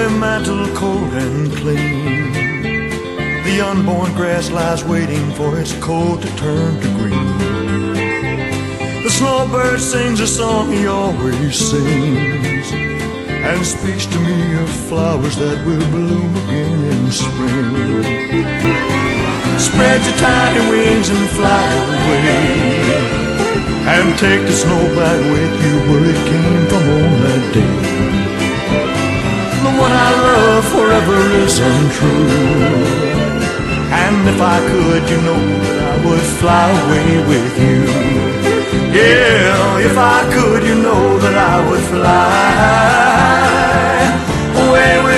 their mantle cold and clean. The unborn grass lies waiting for its coat to turn to green. The snowbird sings a song he always sings, and speaks to me of flowers that will bloom again in spring. Spread your tiny wings and fly away, and take the snow back with you where it came from on that day. The one I love forever is untrue, and if I could, you know that I would fly away with you. Yeah, if I could, you know that I would fly away with you.